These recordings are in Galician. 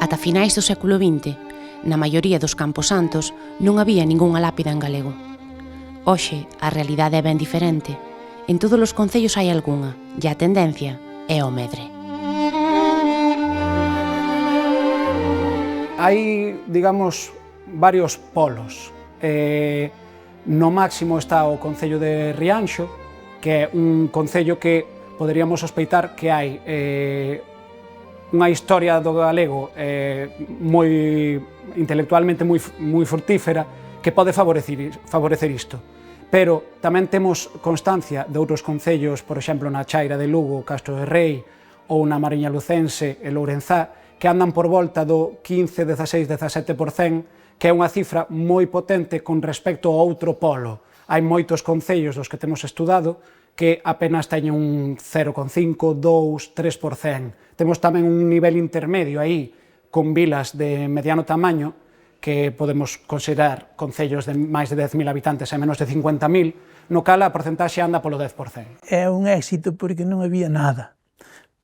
Ata finais do século XX, na maioría dos camposantos non había ningunha lápida en galego. Hoxe, a realidade é ben diferente. En todos os concellos hai algunha, e a tendencia é o medre. Hai, digamos, varios polos. No máximo está o concello de Rianxo, que é un concello que poderíamos sospeitar que hai unha historia do galego intelectualmente moi fructífera que pode favorecer isto. Pero tamén temos constancia de outros concellos, por exemplo, na Chaira de Lugo, Castro de Rei, ou na Mariña Lucense e Lourenzá, que andan por volta do 15, 16, 17%, que é unha cifra moi potente con respecto ao outro polo. Hai moitos concellos dos que temos estudado que apenas teñen un 0,5, 2, 3%. Temos tamén un nivel intermedio aí, con vilas de mediano tamaño, que podemos considerar concellos de máis de 10.000 habitantes e menos de 50.000, no cal a porcentaxe anda polo 10%. É un éxito porque non había nada.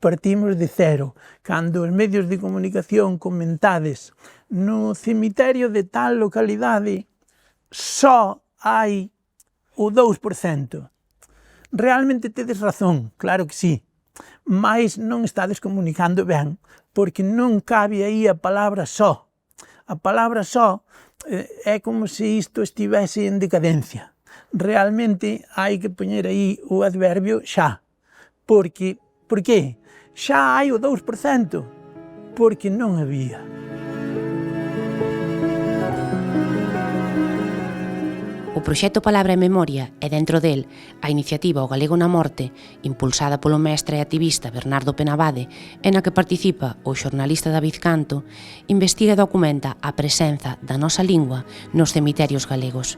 Partimos de cero. Cando os medios de comunicación comentades no cemiterio de tal localidade só hai o 2%. Realmente tedes razón, claro que sí, mas non estades comunicando ben, porque non cabe aí a palabra só. A palabra só é como se isto estivese en decadencia. Realmente hai que poñer aí o adverbio xa. Por qué? Xa hai o 2%, porque non había. O proxecto Palabra e Memoria e dentro del a iniciativa O Galego na Morte, impulsada polo mestre e activista Bernardo Penabade, e na que participa o xornalista David Canto, investiga e documenta a presenza da nosa lingua nos cemiterios galegos.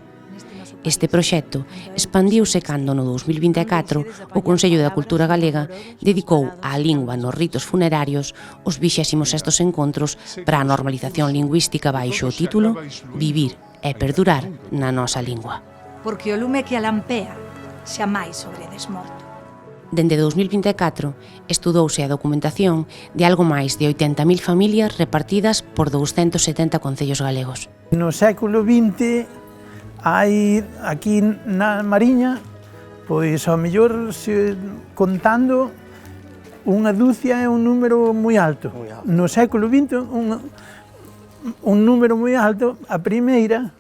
Este proxecto expandiuse cando no 2024 o Consello da Cultura Galega dedicou á lingua nos ritos funerarios os 26º encontros para a normalización lingüística baixo o título Vivir e perdurar na nosa lingua. Porque o lume que alampea xamais sobredes morto. Dende 2024 estudouse a documentación de algo máis de 80.000 familias repartidas por 270 concellos galegos. No século XX hai aquí na Mariña, pois ao mellor contando unha dúcia é un número moi alto. No século XX un número moi alto, a primeira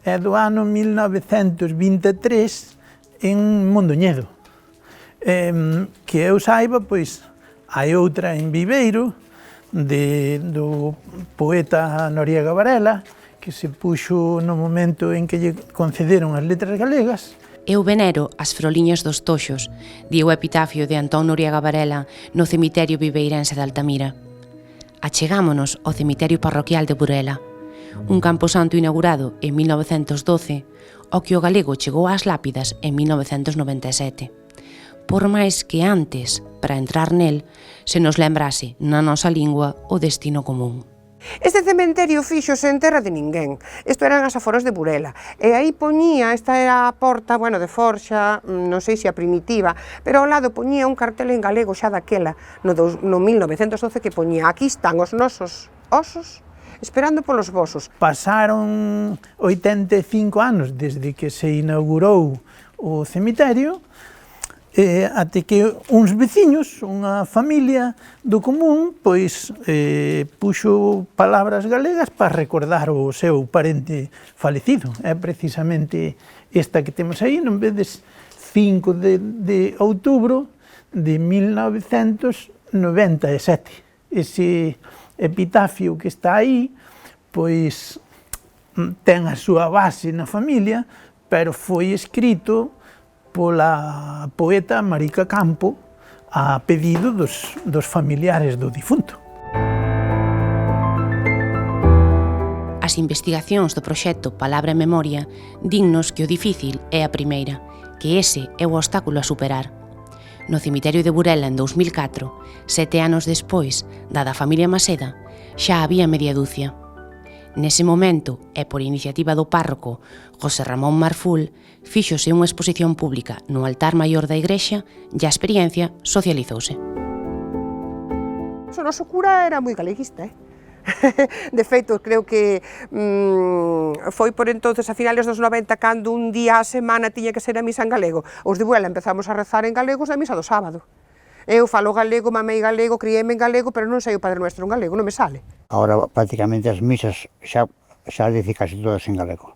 é do ano 1923 en Mondoñedo. Que eu saiba, pois, hai outra en Viveiro, do poeta Noriega Varela, que se puxo no momento en que lle concederon as letras galegas. Eu venero as froliñas dos toxos, di o epitafio de Antón Noriega Varela no cemiterio viveirense de Altamira. Achegámonos ao cemiterio parroquial de Burela, un camposanto inaugurado en 1912, ao que o galego chegou ás lápidas en 1997. Por máis que antes, para entrar nel, se nos lembrase na nosa lingua o destino común. Este cementerio fíxose en terra de ninguén. Isto eran as aforas de Burela. E aí poñía, esta era a porta, bueno, de forxa, non sei se a primitiva, pero ao lado poñía un cartel en galego xa daquela, no 1912, que poñía: aquí están os nosos osos esperando polos vosos. Pasaron 85 anos desde que se inaugurou o cemiterio, até que uns veciños, unha familia do común, pois puxo palabras galegas para recordar o seu parente falecido. É precisamente esta que temos aí, non vedes, 5 de outubro de 1997. Ese epitafio que está aí, pois ten a súa base na familia, pero foi escrito pola poeta Marica Campo a pedido dos familiares do difunto. As investigacións do proxecto Palabra e Memoria dinnos que o difícil é a primeira, que ese é o obstáculo a superar. No cemiterio de Burela en 2004, 7 anos despois da familia Maseda, xa había media dúcia. Nese momento, e por iniciativa do párroco José Ramón Marful, fíxose unha exposición pública no altar maior da igrexa e a experiencia socializouse. O noso cura era moi galeguista, De feito, creo que foi por entonces a finales dos 90 cando un día a semana tiña que ser a misa en galego. Os de Buela empezamos a rezar en galego na misa do sábado. Eu falo galego, mamei galego, criéme en galego, pero non sei o Padre Nuestro en galego, non me sale. Ahora prácticamente as misas xa dice casi todas en galego.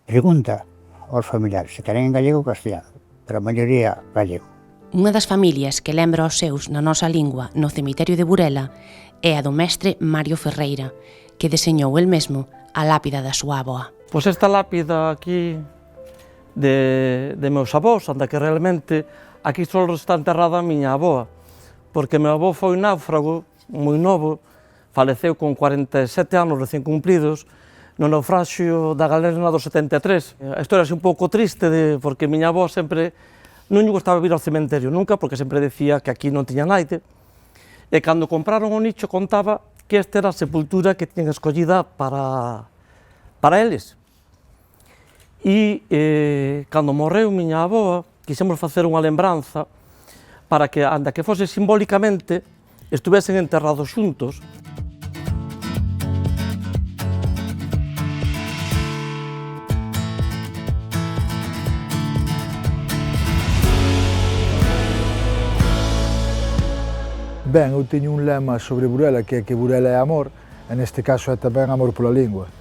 Pregunta aos familiares se queren en galego ou castellano, pero a maioría gallego. Unha das familias que lembra aos seus na nosa lingua no cemiterio de Burela é a do mestre Mario Ferreira, que deseñou el mesmo a lápida da súa avoa. Pois esta lápida aquí de meus avós, anda que realmente aquí só está enterrada a miña avoa, porque meu avó foi náufrago moi novo, faleceu con 47 anos recén cumpridos, no naufraxio da Galerna do 73. A historia é un pouco triste, porque miña avó sempre non lle gustaba vir ao cementerio nunca, porque sempre decía que aquí non tiña naide, e cando compraron o nicho contaba que esta era a sepultura que tiñan escollida para eles. E cando morreu miña avoa, quixemos facer unha lembranza para que, anda que fose simbólicamente, estuvesen enterrados xuntos. Ben, eu teño un lema sobre Burela que é que Burela é amor, e neste caso é tamén amor pola lingua.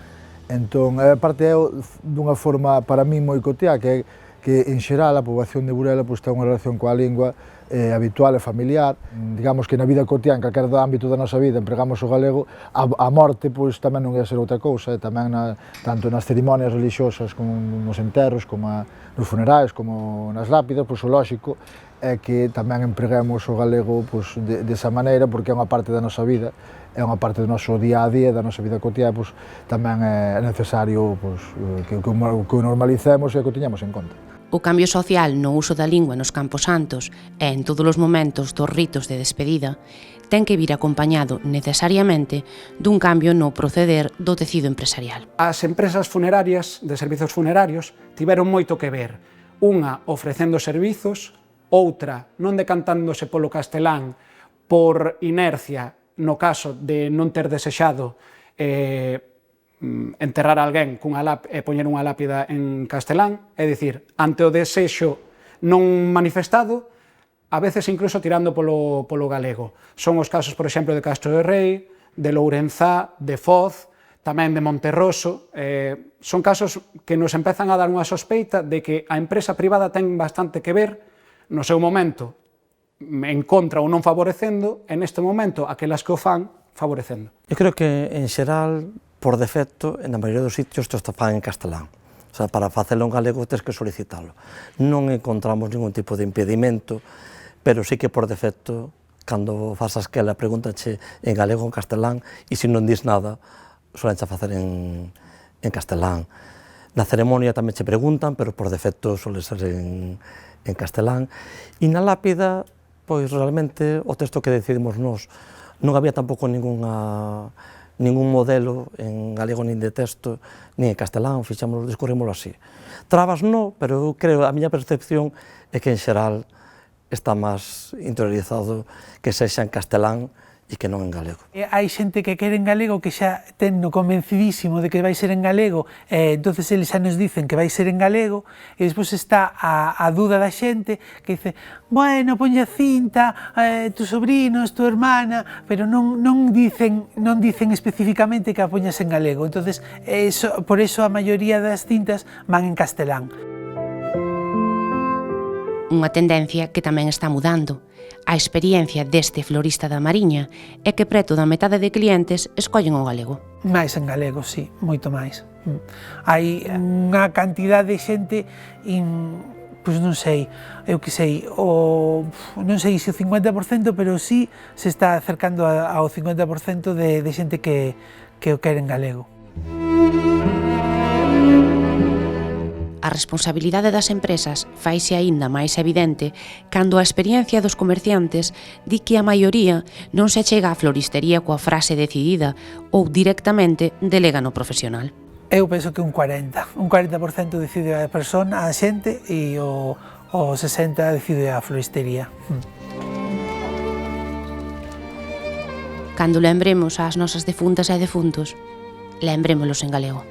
Entón, aparte é dunha forma para mí moi cotiá, que en xeral a poboación de Burela ten unha relación coa lingua habitual e familiar. Digamos que na vida cotiá, en calquera ámbito da nosa vida, empregamos o galego, a morte tamén non ia ser outra cousa, tamén tanto nas cerimonias religiosas como nos enterros, como nos funerais, como nas lápidas, o lóxico é que tamén empreguemos o galego desa maneira, porque é unha parte da nosa vida, é unha parte do noso día a día, da nosa vida cotiá, tamén é necesario que o normalicemos e que o teñamos en conta. O cambio social no uso da lingua nos Campos Santos e en todos os momentos dos ritos de despedida ten que vir acompañado necesariamente dun cambio no proceder do tecido empresarial. As empresas funerarias de servizos funerarios tiveron moito que ver, unha ofrecendo servizos, outra non decantándose polo castelán por inercia no caso de non ter desexado enterrar a alguén e poñer unha lápida en castelán, é dicir, ante o desexo non manifestado, a veces incluso tirando polo galego. Son os casos, por exemplo, de Castro de Rei, de Lourenzá, de Foz, tamén de Monterroso. Son casos que nos empezan a dar unha sospeita de que a empresa privada ten bastante que ver no seu momento en contra ou non favorecendo, e neste momento aquelas que o fan favorecendo. Eu creo que, en xeral, por defecto, na maioría dos sitios isto está fan en castelán. O sea, para facelo en galego tens que solicitalo. Non encontramos ningún tipo de impedimento, pero sí que por defecto, cando fas aquela pregúntache en galego ou en castelán, e se non dis nada, solenche a facer en castelán. Na ceremonia tamén che preguntan, pero por defecto suele ser en castelán. E na lápida, pois realmente o texto que decidimos nós, non había tampouco ningún modelo en galego nin de texto, nin en castelán, discorrímoslo así. Trabas non, pero eu creo, a miña percepción é que en xeral está máis interiorizado que sexa en castelán e que non en galego. Hai xente que quere en galego que xa ten no convencidísimo de que vai ser en galego, entonces eles xa nos dicen que vai ser en galego, e despois está a dúda da xente que dice, bueno, ponlle a cinta, tus sobrinos, tu hermana, pero non dicen especificamente que a poñas en galego, entonces por eso a maioría das cintas van en castelán. Unha tendencia que tamén está mudando. A experiencia deste florista da Mariña é que preto da metade de clientes escollen o galego. Mais en galego, sí, moito máis. Hai unha cantidad de xente, pois non sei, eu que sei, non sei se o 50%, pero sí se está acercando ao 50% de xente que o quere en galego. A responsabilidade das empresas faise aínda máis evidente cando a experiencia dos comerciantes di que a maioría non se achega á floristería coa frase decidida ou directamente delega no profesional. Eu penso que un 40% decide a persona, a xente, e o 60% decide a floristería. Cando lembremos ás nosas defuntas e defuntos, lembrémolos en galego.